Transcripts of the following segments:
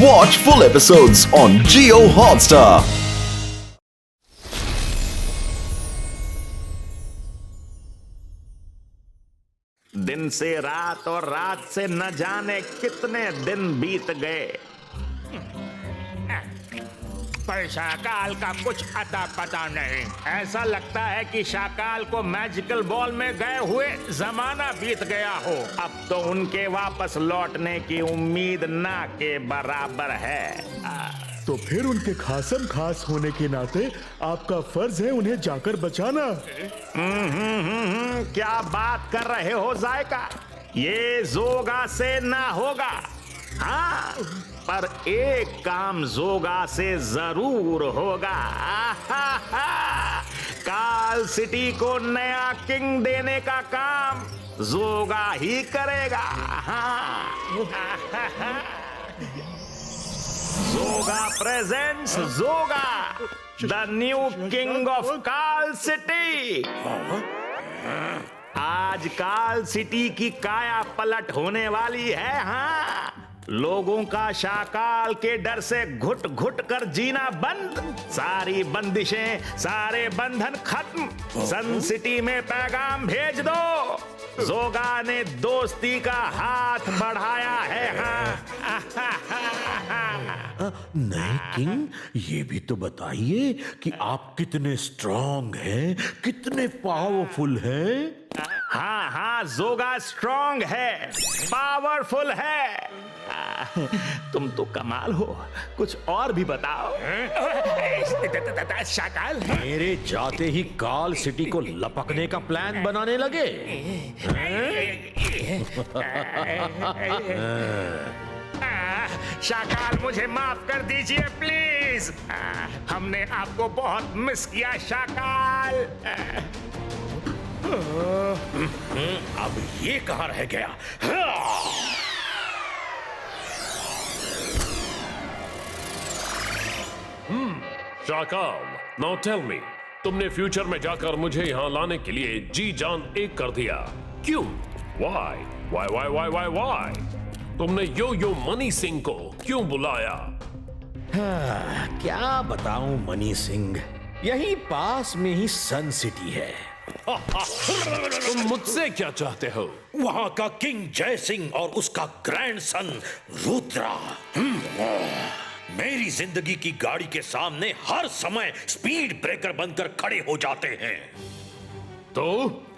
Watch full episodes on Jio Hotstar. दिन से रात और रात से न जाने कितने दिन बीत गए, पर शाकाल का कुछ अता पता नहीं। ऐसा लगता है कि शाकाल को मैजिकल बॉल में गए हुए जमाना बीत गया हो। अब तो उनके वापस लौटने की उम्मीद ना के बराबर है। तो फिर उनके खासम खास होने के नाते आपका फर्ज है उन्हें जाकर बचाना। क्या बात कर रहे हो जायका? ये जोगा से ना होगा। हाँ, पर एक काम जोगा से जरूर होगा। काल सिटी को नया किंग देने का काम जोगा ही करेगा। Joga presents Joga, the new king of Kaal city. आज काल सिटी की काया पलट होने वाली है। हाँ, लोगों का शाकाल के डर से घुट घुट कर जीना बंद, सारी बंदिशें, सारे बंधन खत्म। सन सिटी में पैगाम भेज दो, जोगा ने दोस्ती का हाथ बढ़ाया है। नए किंग, ये भी तो बताइए कि आप कितने स्ट्रांग हैं, कितने पावरफुल हैं। हाँ हाँ, जोगा स्ट्रांग है, पावरफुल है। तुम तो कमाल हो, कुछ और भी बताओ। शाकाल मेरे जाते ही काल सिटी को लपकने का प्लान बनाने लगे। शाकाल, मुझे माफ कर दीजिए प्लीज। हमने आपको बहुत मिस किया शाकाल। अब ये कहाँ रह गया? शाकाल, नाउ टेल मी, तुमने फ्यूचर में जाकर मुझे यहाँ लाने के लिए जी जान एक कर दिया, क्यों? Why? Why? Why? Why? Why? Why? तुमने यो यो मनी सिंह को क्यों बुलाया? क्या बताऊं मनी सिंह, यहीं पास में ही सन सिटी है। तुम मुझसे क्या चाहते हो? वहां का किंग जय सिंह और उसका ग्रैंडसन रुद्रा मेरी जिंदगी की गाड़ी के सामने हर समय स्पीड ब्रेकर बनकर खड़े हो जाते हैं। तो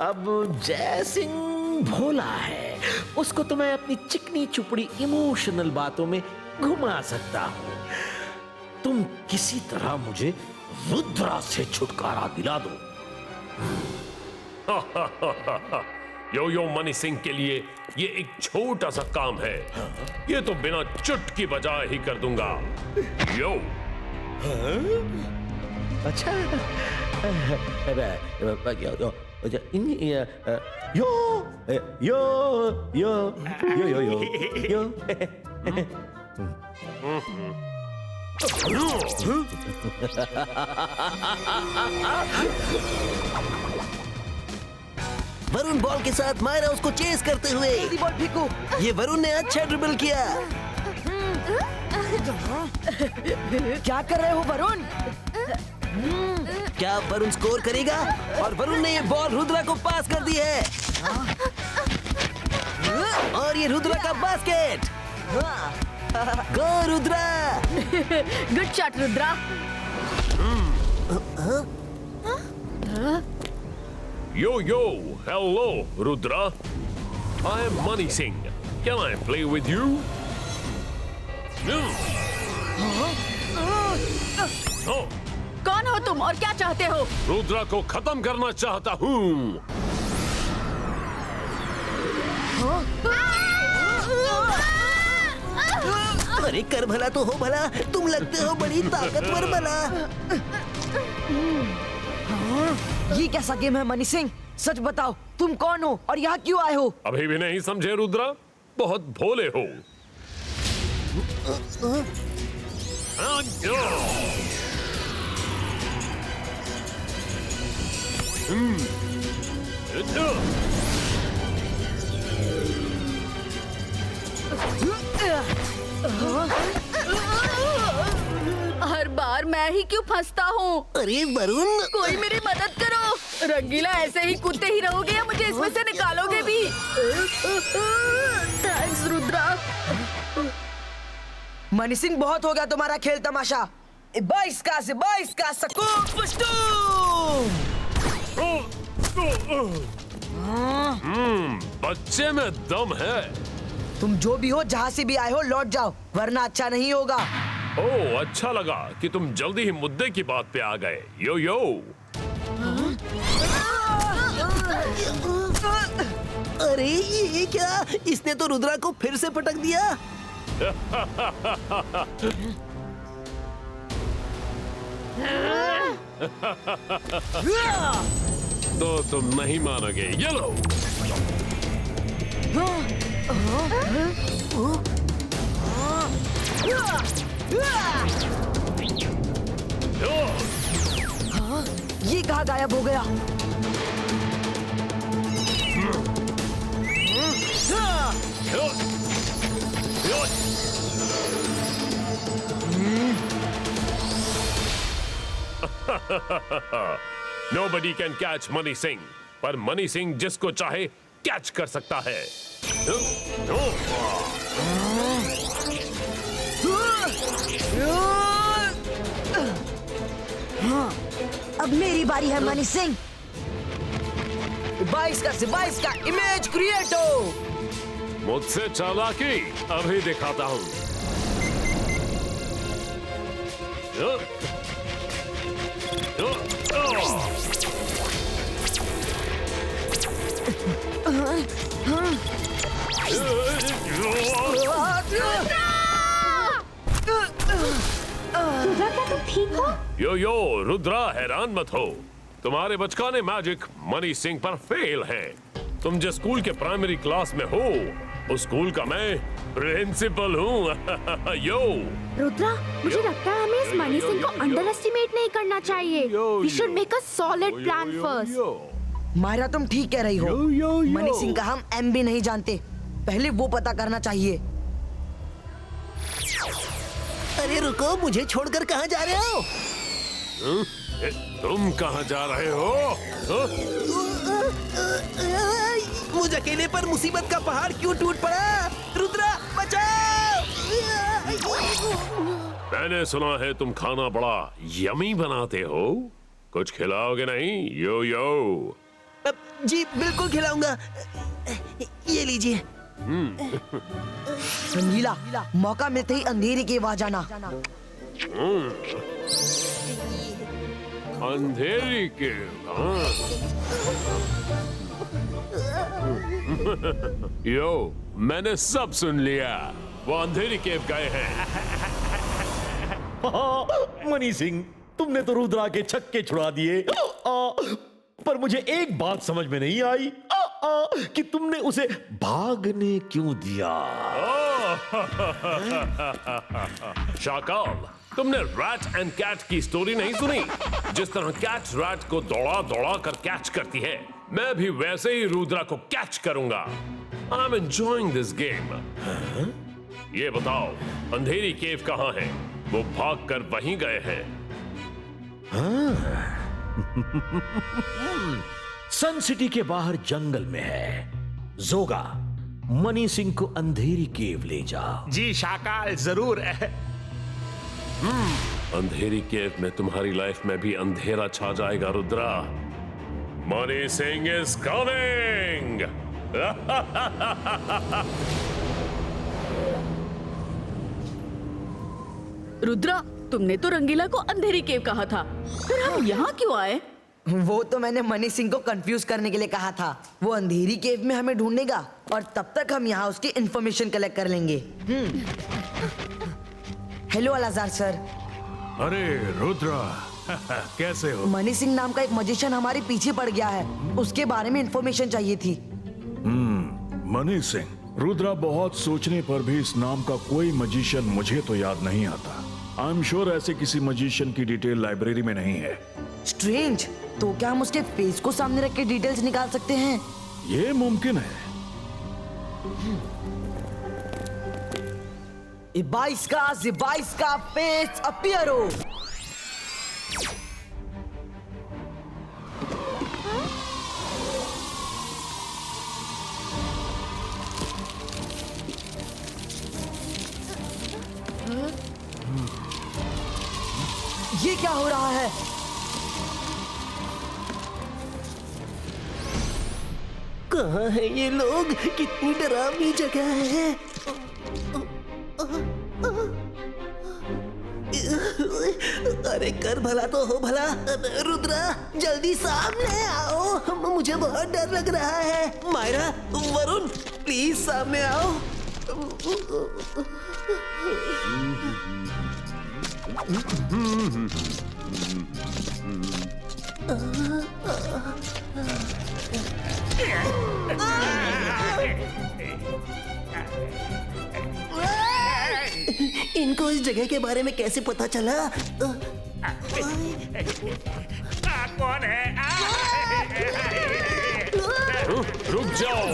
अब जय सिंह भोला है, उसको तो मैं अपनी चिकनी चुपड़ी इमोशनल बातों में घुमा सकता हूं। तुम किसी तरह मुझे रुद्रा से छुटकारा दिला दो। यो यो मनी सिंह के लिए ये एक छोटा सा काम है, ये तो बिना चुटकी बजाए ही कर दूंगा। यो अच्छा, यो यो यो यो यो यो वरुण बॉल के साथ मायरा उसको चेस करते हुए। बॉल फेंको। ये वरुण ने अच्छा ड्रिबल किया। क्या कर रहे हो वरुण? क्या वरुण स्कोर करेगा? और वरुण ने ये बॉल रुद्रा को पास कर दी है। और ये रुद्रा का basket. Go Rudra. Good shot Rudra. Yo, yo, hello, Rudra. I am Money Singh. Can I play with you? No. Oh, कौन हो तुम और क्या चाहते हो? रुद्रा को खत्म करना चाहता हूँ। अरे कर भला तो हो भला, तुम लगते हो बड़ी ताकतवर भला। ये कैसा गेम है मनी सिंह? सच बताओ, तुम कौन हो और यहाँ क्यों आए हो? अभी भी नहीं समझे रुद्रा? बहुत भोले हो। मैं ही क्यों फंसता हूँ? अरे वरुण, कोई मेरी मदद करो। रंगीला ऐसे ही कूदते ही रहोगे या मुझे इसमें से निकालोगे भी? थैंक्स रुद्रा। मनी सिंह, बहुत हो गया तुम्हारा खेल तमाशा। 22 का सकून पुष्टूम। बच्चे में दम है। तुम जो भी हो, जहाँ से भी आए हो, लौट जाओ, वरना अच्छा नहीं होगा। ओह, अच्छा लगा कि तुम जल्दी ही मुद्दे की बात पे आ गए। यो यो। अरे ये क्या? इसने तो रुद्रा को फिर से पटक दिया। तो तुम नहीं मानोगे। ये लो। ये कहाँ गायब हो गया? Nobody can catch money Singh, पर मनी सिंह जिसको चाहे कैच कर सकता है। अब मेरी बारी है मनी सिंह। 22 का इमेज क्रिएटो। मुझसे चालाकी अभी दिखाता हूँ। रुद्रा, क्या तुम ठीक हो? यो यो रुद्रा, हैरान मत हो। तुम्हारे बचकाने मैजिक मनी सिंह पर फेल है। तुम जिस स्कूल के प्राइमरी क्लास में हो, उस स्कूल का मैं प्रिंसिपल हूँ। यो रुद्रा, मुझे लगता है हमें इस मनी सिंह को अंडर एस्टिमेट नहीं करना चाहिए। We should make a solid plan first. Myra, तुम ठीक कह रही हो। मनी सिंह का हम एम भी नहीं जानते, पहले वो पता करना चाहिए। अरे रुको, मुझे छोड़कर कहाँ जा रहे हो? तुम कहाँ जा रहे हो? मुझ अकेले पर मुसीबत का पहाड़ क्यों टूट पड़ा? रुद्रा, बचाओ! मैंने सुना है तुम खाना बड़ा यमी बनाते हो। कुछ खिलाओगे नहीं? यो यो। जी बिल्कुल खिलाऊंगा। ये लीजिए। रंगीला, मौका मिलते ही अंधेरे के वहां जाना। अंधेरी के यो, मैंने सब सुन लिया। वो अंधेरी केव गए हैं। मनी सिंह, तुमने तो रुद्रा के छक्के छुड़ा दिए। पर मुझे एक बात समझ में नहीं आई कि तुमने उसे भागने क्यों दिया। शाकाल, तुमने रैट एंड कैट की स्टोरी नहीं सुनी? जिस तरह कैट रैट को दौड़ा दौड़ा कर कैच करती है, मैं भी वैसे ही रुद्रा को कैच करूंगा। I am enjoying this game. ये बताओ, अंधेरी केव कहाँ है? वो भाग कर वहीं गए हैं। सन सिटी के बाहर जंगल में है। जोगा, मनी सिंह को अंधेरी केव ले जाओ। जी शाकाल, जरूर। अंधेरी केव में तुम्हारी लाइफ में भी अंधेरा छा जाएगा Rudra. Money Singh is coming. Rudra, तुमने तो रंगीला को अंधेरी केव कहा था, फिर हम यहाँ क्यों आए? वो तो मैंने मनी सिंह को कंफ्यूज करने के लिए कहा था। वो अंधेरी केव में हमें ढूंढेगा और तब तक हम यहाँ उसकी इंफॉर्मेशन कलेक्ट कर लेंगे। हेलो अलाजार सर। अरे रुद्रा, कैसे हो? मनी सिंह नाम का एक मजिशियन हमारे पीछे पड़ गया है, उसके बारे में इंफॉर्मेशन चाहिए थी। मनी सिंह, रुद्रा, बहुत सोचने पर भी इस नाम का कोई मजिशियन मुझे तो याद नहीं आता। आई एम श्योर ऐसे किसी मजिशियन की डिटेल लाइब्रेरी में नहीं है। स्ट्रेंज, तो क्या हम उसके फेस को सामने रख के डिटेल्स निकाल सकते हैं? ये मुमकिन है। 22 का फेस अपीयर हो। ये क्या हो रहा है? कहाँ हैं ये लोग? कितनी डरावनी जगह है। अरे कर भला तो हो भला। रुद्रा जल्दी सामने आओ, मुझे बहुत डर लग रहा है। मायरा, वरुण प्लीज सामने आओ। इनको इस जगह के बारे में कैसे पता चला? कौन है? रुक जाओ।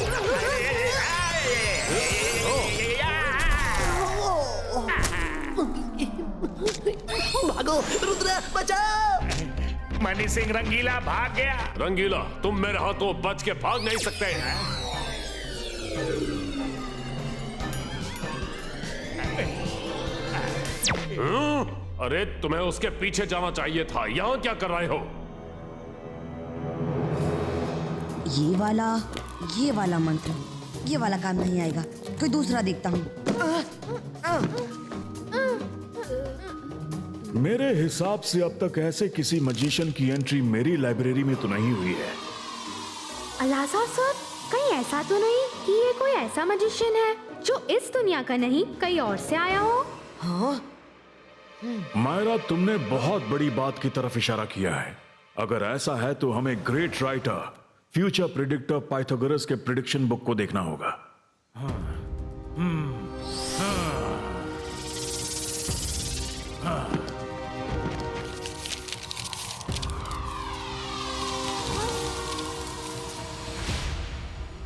भागो रुद्रा, बचाओ। मनी सिंह रंगीला भाग गया। रंगीला, तुम मेरे हाथों बच के भाग नहीं सकते। अरे तुम्हें उसके पीछे जाना चाहिए था। यहाँ क्या कर रहे हो? ये वाला मंत्र, ये वाला काम नहीं आएगा। कोई दूसरा देखता हूँ। मेरे हिसाब से अब तक ऐसे किसी मजिशियन की एंट्री मेरी लाइब्रेरी में तो नहीं हुई है। अलाज़ा सर, कहीं ऐसा तो नहीं कि ये कोई ऐसा मजिशियन है जो इस दुनिया का नहीं कहीं और से आया हो? हाँ? मायरा, तुमने बहुत बड़ी बात की तरफ इशारा किया है। अगर ऐसा है तो हमें great writer, future predictor Pythagoras के प्रेडिक्शन बुक को देखना होगा।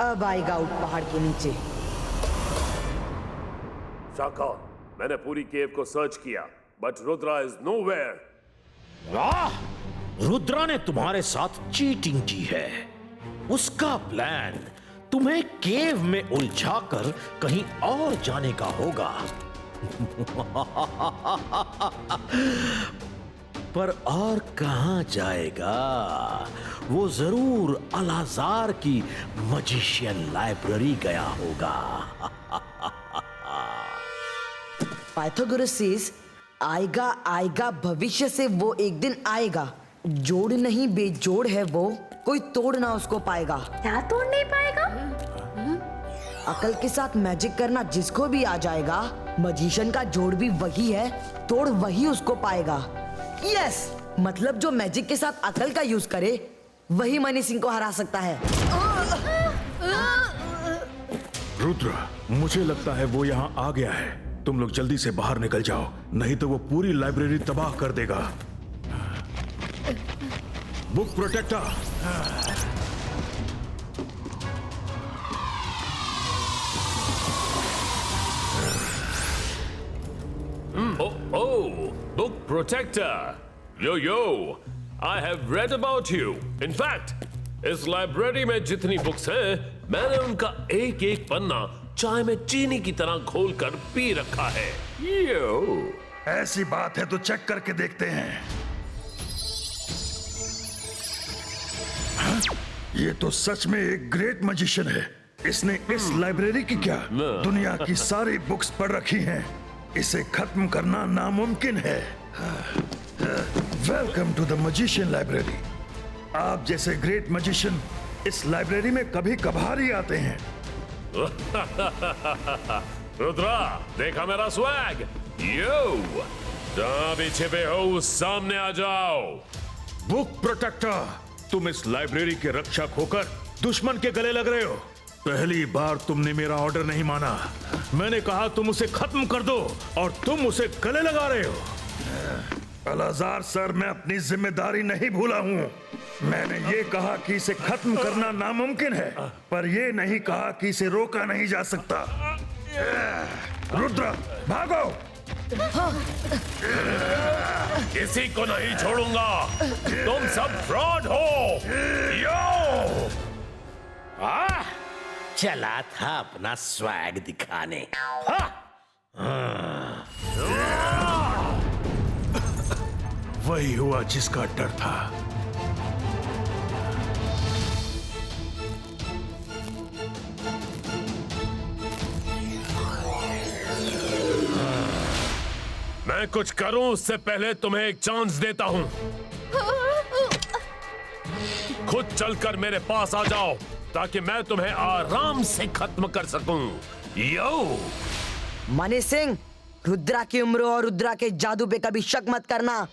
अब आएगा आउट पहाड़ के नीचे। शाका, मैंने पूरी केव को सर्च किया, बट रुद्रा इज नोवेयर। वाह! रुद्रा ने तुम्हारे साथ चीटिंग की है। उसका प्लान तुम्हें केव में उलझाकर कहीं और जाने का होगा। पर और कहां जाएगा? वो जरूर अलाजार की मजिशियन लाइब्रेरी गया होगा। पाइथागोरस सेज, आएगा भविष्य से वो एक दिन आएगा। जोड़ नहीं बेजोड़ है वो, कोई तोड़ ना उसको पाएगा। क्या तोड़ नहीं पाएगा? अकल के साथ मैजिक करना जिसको भी आ जाएगा, मजिशियन का जोड़ भी वही है, तोड़ वही उसको पाएगा। यस, मतलब जो मैजिक के साथ अकल का यूज करे वही मनी सिंह को हरा सकता है। रुद्र, मुझे लगता है वो यहाँ आ गया है। तुम लोग जल्दी से बाहर निकल जाओ, नहीं तो वो पूरी लाइब्रेरी तबाह कर देगा। Book protector, Book protector. Yo, I have read about you. In fact, इस लाइब्रेरी में जितनी बुक्स हैं, मैंने उनका एक एक पन्ना चाय में चीनी की तरह घोल कर पी रखा है। यो, ऐसी बात है तो चेक करके देखते हैं। हाँ? ये तो सच में एक ग्रेट मजिशियन है। इसने इस लाइब्रेरी की क्या दुनिया की सारी बुक्स पढ़ रखी हैं। इसे खत्म करना नामुमकिन है। Welcome to the magician library. आप जैसे ग्रेट मजिशियन इस लाइब्रेरी में कभी कभार ही आते हैं। रुद्रा, देखा मेरा स्वैग? यो, जहां भी छिपे हो सामने आ जाओ। बुक प्रोटेक्टर, तुम इस लाइब्रेरी के रक्षक होकर दुश्मन के गले लग रहे हो। पहली बार तुमने मेरा ऑर्डर नहीं माना। मैंने कहा तुम उसे खत्म कर दो और तुम उसे गले लगा रहे हो। अलाजार सर, मैं अपनी जिम्मेदारी नहीं भूला हूँ। मैंने ये कहा कि इसे खत्म करना नामुमकिन है, पर ये नहीं कहा कि इसे रोका नहीं जा सकता। रुद्र, भागो! किसी को नहीं छोड़ूंगा। तुम सब फ्रॉड हो। यो! चला था अपना स्वैग दिखाने। हाँ। वही हुआ जिसका डर था। मैं कुछ करूं उससे पहले तुम्हें एक चांस देता हूं। खुद चलकर मेरे पास आ जाओ ताकि मैं तुम्हें आराम से खत्म कर सकूं। यो मनी सिंह, रुद्रा की उम्र और रुद्रा के जादू पे कभी शक मत करना।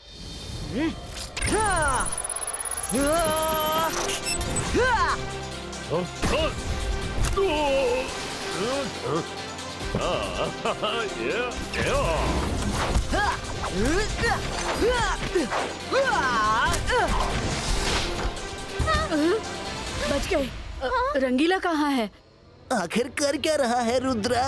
बच गए। रंगीला कहाँ है? आखिर कर क्या रहा है रुद्रा?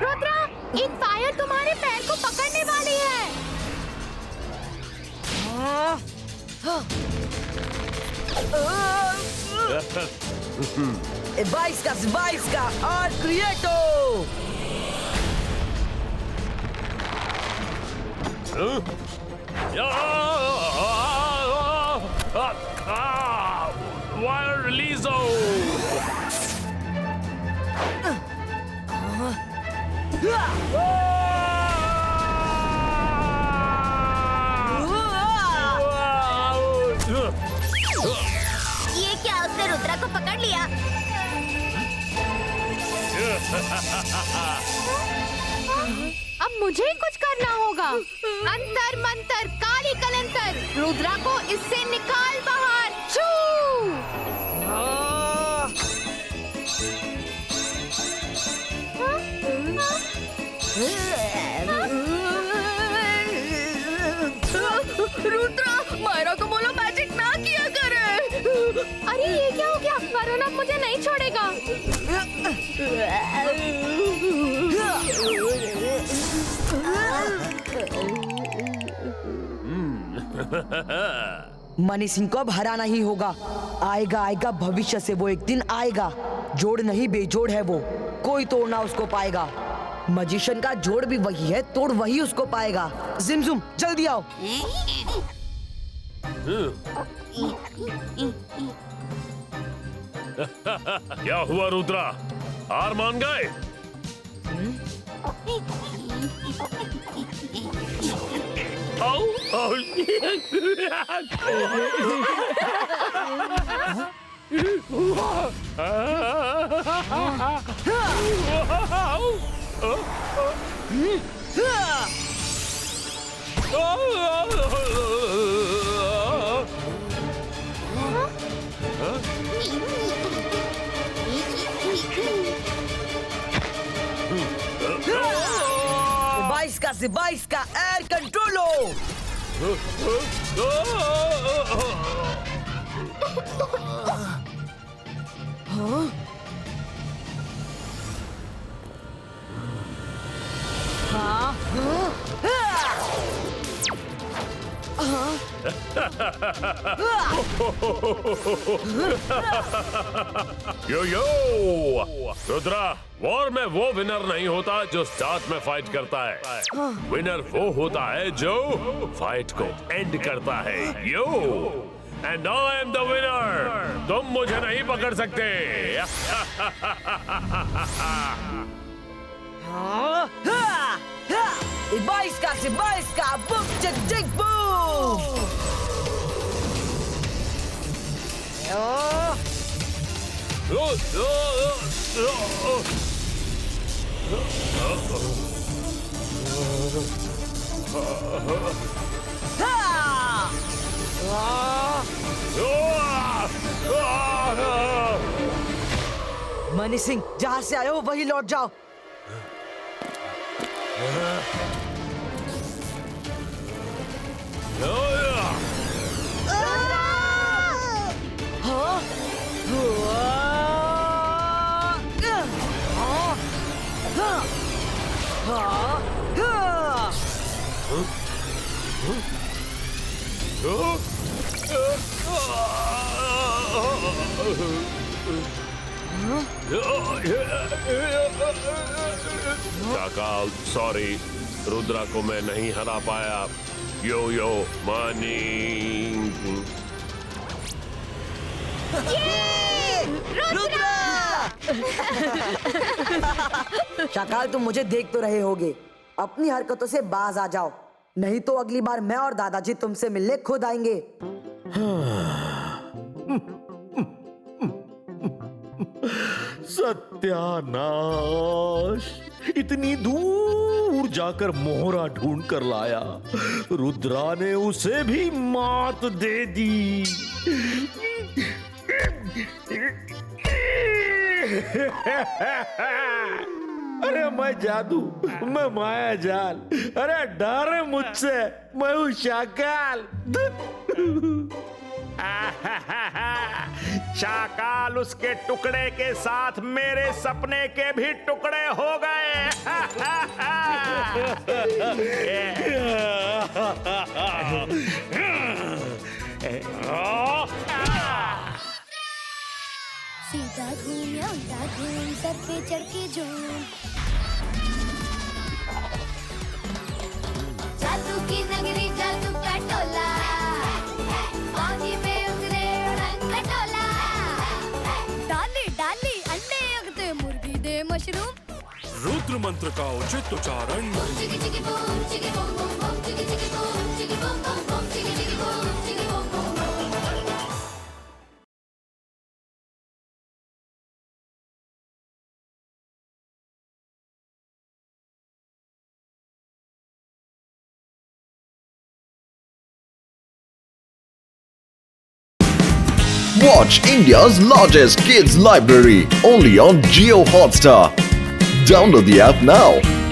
रुद्रा, एक फायर तुम्हारे पैर को पकड़ने वाली है। बाईस का और क्रिएटो। वायर रिलीज हो। ये क्या, उसने रुद्रा को पकड़ लिया? अब मुझे ही कुछ करना होगा। अंतर मंतर काली कलंतर, रुद्रा को इससे निकाल बाहर। छू! रुद्रा, मायरा को बोलो मैजिक ना किया करे। अरे ये क्या हो गया? वरुण अब मुझे नहीं छोड़ेगा। मनी सिंह को अब हराना ही होगा। आएगा भविष्य से वो एक दिन आएगा। जोड़ नहीं बेजोड़ है वो, कोई तोड़ना उसको पाएगा। मजिशियन का जोड़ भी वही है, तोड़ वही उसको पाएगा। जिमजुम जल्दी आओ। क्या हुआ रुद्रा, हार मान गए? बाईस का एयर कंट्रोलो। यो रुद्रा, वॉर में वो विनर नहीं होता जो स्टार्ट में फाइट करता है। विनर वो होता है जो फाइट को एंड करता है। Yo and I am the winner. तुम मुझे नहीं पकड़ सकते। बाईस का बुक चिक चिक बूम। मनी सिंह, जहाँ से आए हो वही लौट जाओ। शाकाल, सॉरी, रुद्रा को मैं नहीं हरा पाया। यो यो मानी। शाकाल, तुम मुझे देख तो रहे होगे, अपनी हरकतों से बाज आ जाओ, नहीं तो अगली बार मैं और दादाजी तुमसे मिलने खुद आएंगे। सत्यानाश, इतनी दूर जाकर मोहरा ढूंढ कर लाया, रुद्रा ने उसे भी मात दे दी। अरे मैं जादू, मैं माया जाल, अरे डर मुझसे, मैं हूँ शाकाल। शाकाल उसके टुकड़े के साथ मेरे सपने के भी टुकड़े हो गए। सीधा घूम या उल्टा घूम, सर पे चढ़ के झूम। जादू की नगरी, जादू का टोला, पानी में उतरे उड़न खटोला। डाली डाली अंडे उगते, मुर्गी दे मशरूम। रुद्र मंत्र का उचित उच्चारण। चिकी चिकी बूम, चिकी बूम बूम बूम, चिकी चिकी बूम, चिकी बूम बूम बूम, चिकी चिकी बूम, चिकी बूम बूम बूम। Watch India's largest kids library only on Jio Hotstar. Download the app now.